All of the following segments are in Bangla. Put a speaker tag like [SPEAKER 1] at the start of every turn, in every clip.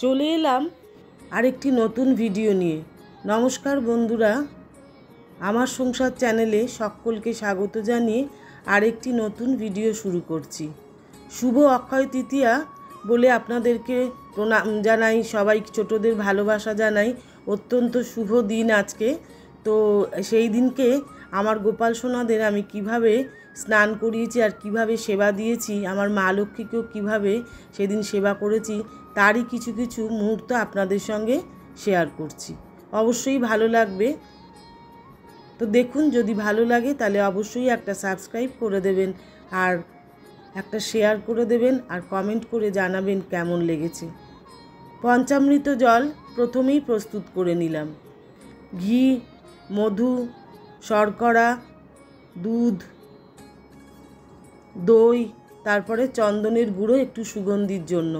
[SPEAKER 1] চলে এলাম আরেকটি নতুন ভিডিও নিয়ে। নমস্কার বন্ধুরা, আমার সংসার চ্যানেলে সকলকে স্বাগত জানিয়ে আরেকটি নতুন ভিডিও শুরু করছি। শুভ অক্ষয় তৃতীয়া বলে আপনাদেরকে প্রণাম জানাই, সবাই ছোটদের ভালোবাসা জানাই। অত্যন্ত শুভ দিন আজকে। তো সেই দিনকে আমার গোপাল সোনাদের আমি কিভাবে স্নান করিয়েছি আর কিভাবে সেবা দিয়েছি, আমার মা লক্ষ্মীকেও কীভাবে সেদিন সেবা করেছি, তারই কিছু কিছু মুহূর্ত আপনাদের সঙ্গে শেয়ার করছি। অবশ্যই ভালো লাগবে। তো দেখুন, যদি ভালো লাগে তাহলে অবশ্যই একটা সাবস্ক্রাইব করে দেবেন আর একটা শেয়ার করে দেবেন আর কমেন্ট করে জানাবেন কেমন লেগেছে। পঞ্চামৃত জল প্রথমেই প্রস্তুত করে নিলাম। ঘি, মধু, শর্করা, দুধ, দই, তারপরে চন্দনের গুঁড়ো একটু সুগন্ধির জন্য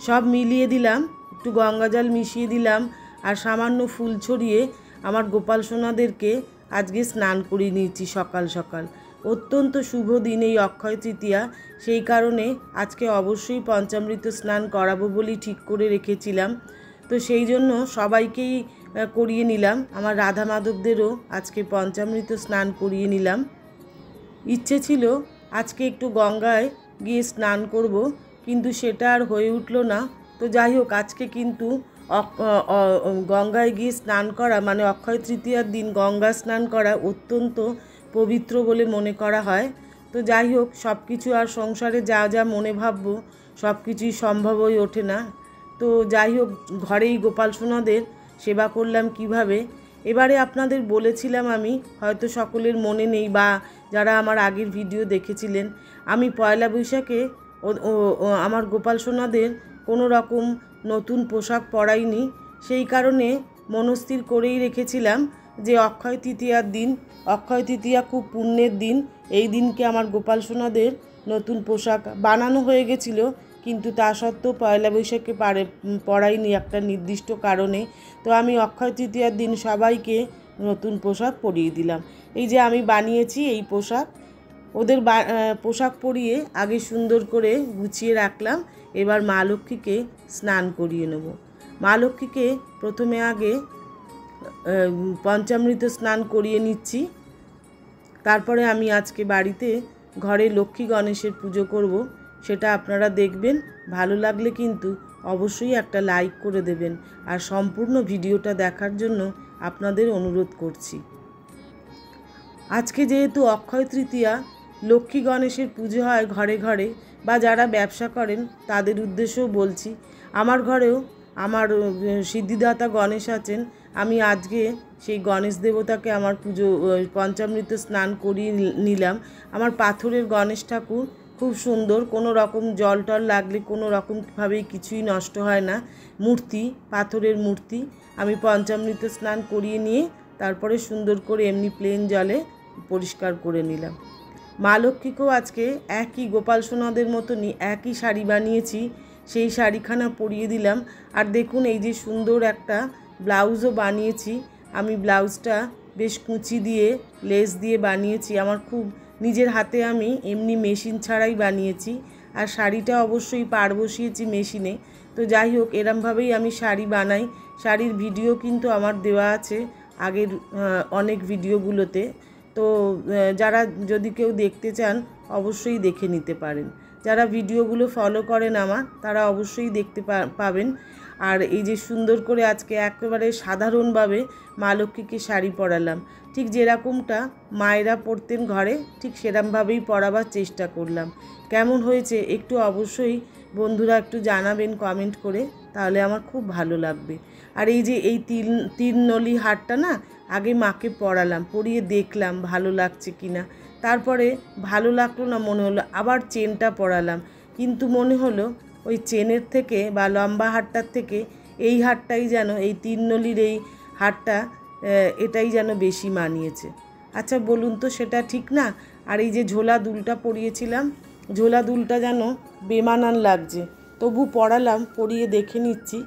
[SPEAKER 1] সব মিলিয়ে দিলাম। একটু গঙ্গা জল মিশিয়ে দিলাম আর সামান্য ফুল ছড়িয়ে আমার গোপাল সোনাদেরকে আজকে স্নান করিয়ে নিয়েছি সকাল সকাল। অত্যন্ত শুভ দিন এই অক্ষয় তৃতীয়া, সেই কারণে আজকে অবশ্যই পঞ্চামৃত স্নান করাবো বলেই ঠিক করে রেখেছিলাম। তো সেই জন্য সবাইকেই করিয়ে নিলাম। আমার রাধা মাধবদেরও আজকে পঞ্চামৃত স্নান করিয়ে নিলাম। ইচ্ছে ছিল আজকে একটু গঙ্গায় গিয়ে স্নান করব, কিন্তু সেটা আর হয়ে উঠল না। তো যাই হোক, আজকে কিন্তু গঙ্গায় গিয়ে স্নান করা মানে অক্ষয় তৃতীয়ার দিন গঙ্গা স্নান করা অত্যন্ত পবিত্র বলে মনে করা হয়। তো যাই হোক, সব কিছু আর সংসারে যা যা মনে ভাববো সব কিছুই সম্ভব হয়ে ওঠে না। তো যাই হোক, ঘরেই গোপাল সোনাদের সেবা করলাম কিভাবে। এবারে আপনাদের বলেছিলাম, আমি হয়তো সকলের মনে নেই বা যারা আমার আগের ভিডিও দেখেছিলেন, আমি পয়লা বৈশাখে আমার গোপাল সোনাদের কোনো রকম নতুন পোশাক পরাইনি। সেই কারণে মনস্থির করেই রেখেছিলাম যে অক্ষয় তৃতীয়ার দিন, অক্ষয় তৃতীয়া খুব পুণ্যের দিন, এই দিনকে আমার গোপাল সোনাদের নতুন পোশাক বানানো হয়ে গেছিলো, কিন্তু তা সত্ত্বেও পয়লা বৈশাখে পরাইনি একটা নির্দিষ্ট কারণে। তো আমি অক্ষয় তৃতীয়ার দিন সবাইকে নতুন পোশাক পরিয়ে দিলাম। এই যে আমি বানিয়েছি এই পোশাক, ওদের পোশাক পরিয়ে আগে সুন্দর করে গুছিয়ে রাখলাম। এবার মা লক্ষ্মীকে স্নান করিয়ে নেব। মা লক্ষ্মীকে প্রথমে আগে পঞ্চামৃত স্নান করিয়ে নিচ্ছি। তারপরে আমি আজকে বাড়িতে ঘরে লক্ষ্মী গণেশের পুজো করব, সেটা আপনারা দেখবেন। ভালো লাগলে কিন্তু অবশ্যই একটা লাইক করে দেবেন আর সম্পূর্ণ ভিডিওটা দেখার জন্য আপনাদের অনুরোধ করছি। আজকে যেহেতু অক্ষয় তৃতীয়া, লক্ষ্মী গণেশের পুজো হয় ঘরে ঘরে, বা যারা ব্যবসা করেন তাদের উদ্দেশ্যেও বলছি। আমার ঘরেও আমার সিদ্ধিদাতা গণেশ আছেন। আমি আজকে সেই গণেশ দেবতাকে আমার পুজো পঞ্চামৃত স্নান করিয়ে নিলাম। আমার পাথরের গণেশ ঠাকুর খুব সুন্দর, কোনো রকম জল টল লাগলে কোনো রকমভাবেই কিছুই নষ্ট হয় না। মূর্তি, পাথরের মূর্তি। আমি পঞ্চামৃত স্নান করিয়ে নিয়ে তারপরে সুন্দর করে এমনি প্লেন জলে পরিষ্কার করে নিলাম। মা লক্ষ্মীকেও আজকে একই গোপাল সোনাদের মতনই একই শাড়ি বানিয়েছি, সেই শাড়িখানা পরিয়ে দিলাম। আর দেখুন, এই যে সুন্দর একটা ব্লাউজও বানিয়েছি আমি। ব্লাউজটা বেশ কুচি দিয়ে লেস দিয়ে বানিয়েছি। আমার খুব নিজের হাতে, আমি এমনি মেশিন ছাড়াই বানিয়েছি। আর শাড়িটা অবশ্যই পাড় বসিয়েছি মেশিনে। তো যাই হোক, এরমভাবেই আমি শাড়ি বানাই। শাড়ির ভিডিও কিন্তু আমার দেওয়া আছে আগের অনেক ভিডিওগুলোতে। তো যারা যদি কেউ দেখতে চান অবশ্যই দেখে নিতে পারেন। যারা ভিডিওগুলো ফলো করেন আমার, তারা অবশ্যই দেখতে পাবেন। আর এই যে সুন্দর করে আজকে একেবারে সাধারণভাবে মা লক্ষ্মীকে শাড়ি পরালাম, ঠিক যেরকমটা মায়েরা পরতেন ঘরে, ঠিক সেরকমভাবেই পরাবার চেষ্টা করলাম। কেমন হয়েছে একটু অবশ্যই বন্ধুরা একটু জানাবেন কমেন্ট করে, তাহলে আমার খুব ভালো লাগবে। আর এই যে এই তিন নলি হারটা না, আগে মাকে পরালাম, পরিয়ে দেখলাম ভালো লাগছে কি না। তারপরে ভালো লাগলো না, মনে হলো আবার চেনটা পরালাম, কিন্তু মনে হলো ওই চেনের থেকে বা লম্বা হারটার থেকে এই হারটাই যেন, এই তিন নলির এই হারটা, এটাই যেন বেশি মানিয়েছে। আচ্ছা বলুন তো, সেটা ঠিক না? আর এই যে ঝোলা দুলটা পরিয়েছিলাম, ঝোলা দুলটা যেন বেমানান লাগছে, তবু পরালাম, পরিয়ে দেখে নিচ্ছি।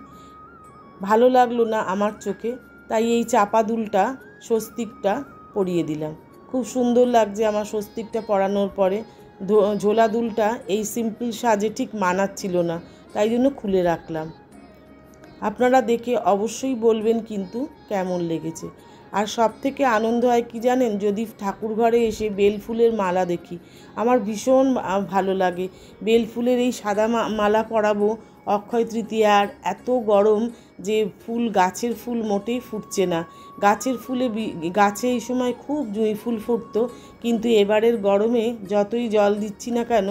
[SPEAKER 1] ভালো লাগলো না আমার চোখে, তাই এই চাপা দুলটা, স্বস্তিকটা পরিয়ে দিলাম। খুব সুন্দর লাগছে আমার স্বস্তিকটা পরানোর পরে। ঝোলা দুলটা এই সিম্পল সাজে ঠিক মানাচ্ছিল না, তাই জন্য খুলে রাখলাম। আপনারা দেখে অবশ্যই বলবেন কিন্তু কেমন লেগেছে। আর সবথেকে আনন্দ হয় কি জানেন, যদি ঠাকুর ঘরে এসে বেলফুলের মালা দেখি, আমার ভীষণ ভালো লাগে। বেলফুলের এই সাদা মালা পরাবো অক্ষয় তৃতীয়ার। এত গরম যে ফুল, গাছের ফুল মোটেই ফুটছে না। গাছের ফুলে গাছে এই সময় খুব জুঁই ফুল ফুটতো, কিন্তু এবারের গরমে যতই জল দিচ্ছি না কেন,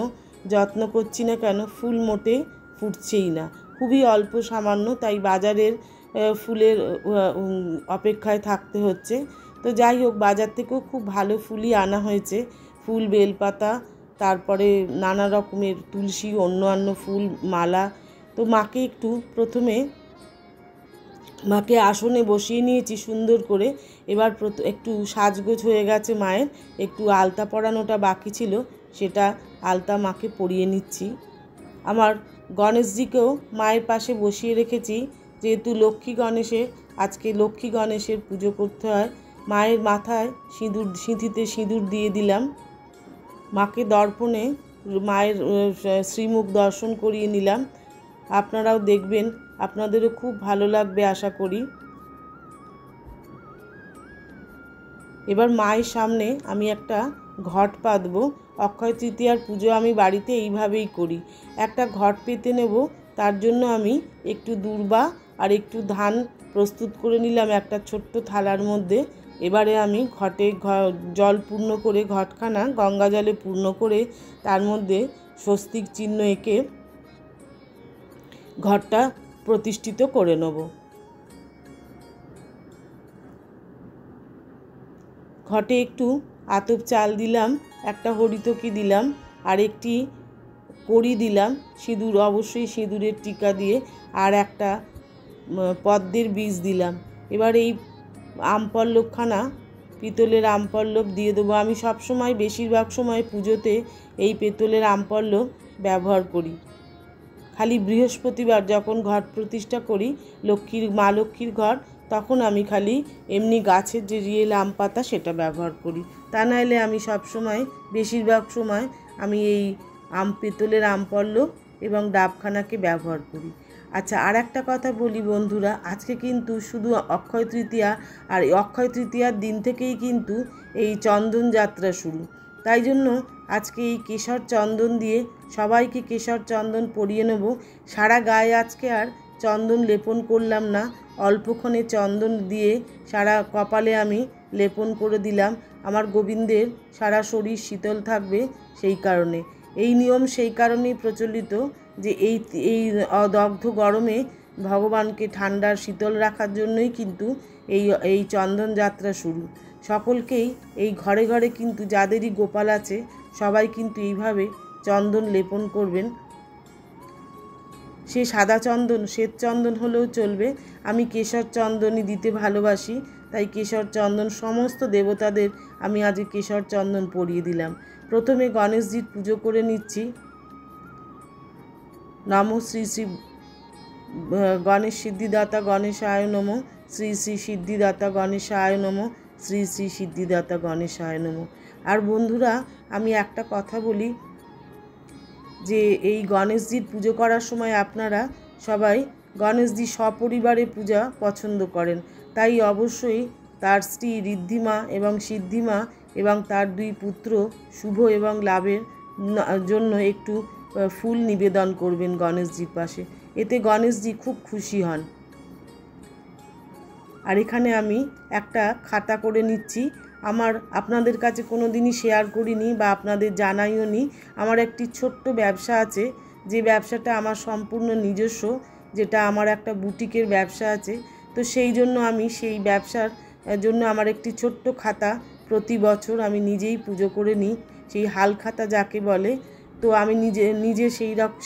[SPEAKER 1] যত্ন করছি না কেন, ফুল মোটে ফুটছেই না, খুবই অল্প সামান্য। তাই বাজারের ফুলের অপেক্ষায় থাকতে হচ্ছে। তো যাই হোক, বাজার থেকেও খুব ভালো ফুলই আনা হয়েছে। ফুল, বেলপাতা, তারপরে নানা রকমের তুলসী, অন্যান্য ফুল, মালা। তো মাকে একটু প্রথমে মাকে আসনে বসিয়ে নিয়েছি সুন্দর করে। এবার একটু সাজগোজ হয়ে গেছে মায়ের, একটু আলতা পরানোটা বাকি ছিল, সেটা আলতা মাকে পরিয়ে নিচ্ছি। আমার গণেশজিকেও মায়ের পাশে বসিয়ে রেখেছি, যেহেতু আজকে লক্ষ্মী গণেশের পুজো করতে হয়। মায়ের মাথায় সিঁথিতে সিঁদুর দিয়ে দিলাম। মাকে দর্পণে মায়ের শ্রীমুখ দর্শন করিয়ে নিলাম। আপনারাও দেখবেন, আপনাদেরও খুব ভালো লাগবে আশা করি। এবার মায়ের সামনে আমি একটা ঘট পাতবো। অক্ষয় তৃতীয়ার পুজো আমি বাড়িতে এইভাবেই করি। একটা ঘট পেতে নেব, তার জন্য আমি একটু দূর্বা আর একটু ধান প্রস্তুত করে নিলাম একটা ছোট্ট থালার মধ্যে। এবারে আমি ঘটে জল পূর্ণ করে, ঘটখানা গঙ্গা জলে পূর্ণ করে, তার মধ্যে স্বস্তিক চিহ্ন এঁকে ঘরটা প্রতিষ্ঠিত করে নেব। ঘটে একটু আতপ চাল দিলাম, একটা হরিতকি দিলাম, আর একটি কড়ি দিলাম, সিঁদুর, অবশ্যই সিঁদুরের টিকা দিয়ে, আর একটা পদ্মের বীজ দিলাম। এবার এই আমপল্লবখানা, পিতলের আমপল্লব দিয়ে দেবো। আমি সবসময়, বেশিরভাগ সময় পুজোতে এই পিতলের আমপল্লব ব্যবহার করি। খালি বৃহস্পতিবার যখন ঘট প্রতিষ্ঠা করি, মা লক্ষ্মীর ঘর, তখন আমি খালি এমনি গাছের যে রিয়েল আম পাতা সেটা ব্যবহার করি। তা নাহলে আমি সবসময়, বেশিরভাগ সময় আমি এই পিতলের আমপল্লব এবং ডাবখানাকে ব্যবহার করি। আচ্ছা, আর একটা কথা বলি বন্ধুরা, আজকে কিন্তু শুধু অক্ষয় তৃতীয়া, আর অক্ষয় তৃতীয়ার দিন থেকেই কিন্তু এই চন্দন যাত্রা শুরু। তাই জন্য আজকে এই কেশর চন্দন দিয়ে সবাইকে কেশর চন্দন পরিয়ে নেব। সারা গায়ে আজকে আর চন্দন লেপন করলাম না, অল্পক্ষণে চন্দন দিয়ে সারা কপালে আমি লেপন করে দিলাম। আমার গোবিন্দের সারা শরীর শীতল থাকবে, সেই কারণে এই নিয়ম, সেই কারণেই প্রচলিত যে দগ্ধ গরমে ভগবানকে ঠান্ডার শীতল রাখার জন্যই কিন্তু এই চন্দন যাত্রা শুরু। সকলকেই এই ঘরে ঘরে কিন্তু, যাদেরই গোপাল আছে, সবাই কিন্তু এইভাবে চন্দন লেপন করবেন। সে সাদা চন্দন, শ্বেত চন্দন হলেও চলবে। আমি কেশর চন্দনই দিতে ভালোবাসি, তাই কেশর চন্দন সমস্ত দেবতাদের আমি আজকে কেশর চন্দন পরিয়ে দিলাম। প্রথমে গণেশজির পুজো করে নিচ্ছি। নমো শ্রী শ্রী গণেশ সিদ্ধিদাতা গণেশায় নমঃ, শ্রী শ্রী সিদ্ধিদাতা গণেশায় নমঃ, শ্রী শ্রী সিদ্ধিদাতা গণেশায় নমঃ। আর বন্ধুরা, আমি একটা কথা বলি, যে এই গণেশজির পুজো করার সময় আপনারা সবাই গণেশজি সপরিবারে পূজা পছন্দ করেন, তাই অবশ্যই তার স্ত্রী ঋদ্ধিমা এবং সিদ্ধিমা এবং তার 2 পুত্র শুভ এবং লাভের জন্য একটু ফুল নিবেদন করবেন গণেশজির পাশে, এতে গণেশজি খুব খুশি হন। আর এখানে আমি একটা খাতা করে নিচ্ছি। আপনাদের কাছে কোনো দিনই শেয়ার করিনি বা আপনাদের জানাইও নি। আমার একটি ছোট্ট ব্যবসা আছে, যে ব্যবসাটা আমার সম্পূর্ণ নিজস্ব, যেটা আমার একটা বুটিকের ব্যবসা আছে। তো সেই জন্য আমি সেই ব্যবসার জন্য আমার একটি ছোট্ট খাতা প্রতি বছর আমি নিজেই পুজো করে নিই, সেই হাল খাতা যাকে বলে। তো আমি নিজে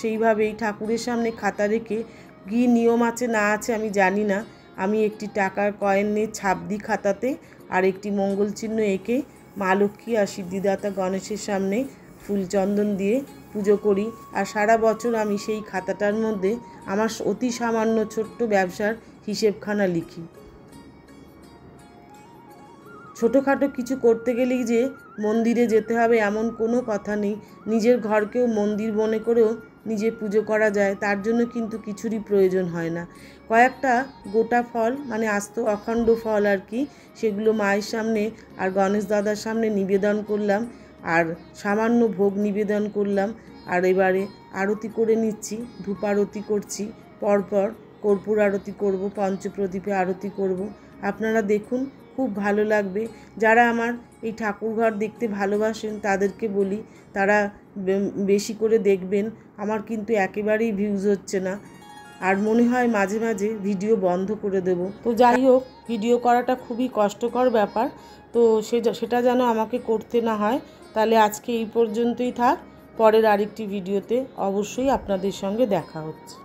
[SPEAKER 1] সেইভাবেই ঠাকুরের সামনে খাতা রেখে, কী নিয়ম আছে না আছে আমি জানি না, আমি একটি টাকার কয়েন নিয়ে ছাপ দিই খাতাতে, আর একটি মঙ্গল চিহ্ন এঁকে মা লক্ষ্মী আর সিদ্ধিদাতা গণেশের সামনে ফুল চন্দন দিয়ে পুজো করি। আর সারা বছর আমি সেই খাতাটার মধ্যে আমার অতি সামান্য ছোট্ট ব্যবসার হিসেবখানা লিখি। ছোটোখাটো কিছু করতে গেলেই যে মন্দিরে যেতে হবে এমন কোনো কথা নেই, নিজের ঘরকেও মন্দির মনে করেও নিজে পুজো করা যায়, তার জন্য কিন্তু কিছুরই প্রয়োজন হয় না। কয়েকটা গোটা ফল মানে আস্ত অখণ্ড ফল আর কি, সেগুলো মায়ের সামনে আর গণেশ দাদার সামনে নিবেদন করলাম, আর সামান্য ভোগ নিবেদন করলাম। আর এবারে আরতি করে নিচ্ছি, ধূপ আরতি করছি, পরপর কর্পূর আরতি করব, পঞ্চপ্রদীপে আরতি করব। আপনারা দেখুন, খুব ভালো লাগবে। যারা আমার এই ঠাকুরঘর দেখতে ভালোবাসেন তাদেরকে বলি তারা বেশি করে দেখবেন। আমার কিন্তু একেবারেই ভিউজ হচ্ছে না, আর মনে হয় মাঝে মাঝে ভিডিও বন্ধ করে দেব। তো যাই হোক, ভিডিও করাটা খুবই কষ্টকর ব্যাপার, তো সেটা যেন আমাকে করতে না হয়। তাহলে আজকে এই পর্যন্তই থাক, পরের আরেকটি ভিডিওতে অবশ্যই আপনাদের সঙ্গে দেখা হচ্ছে।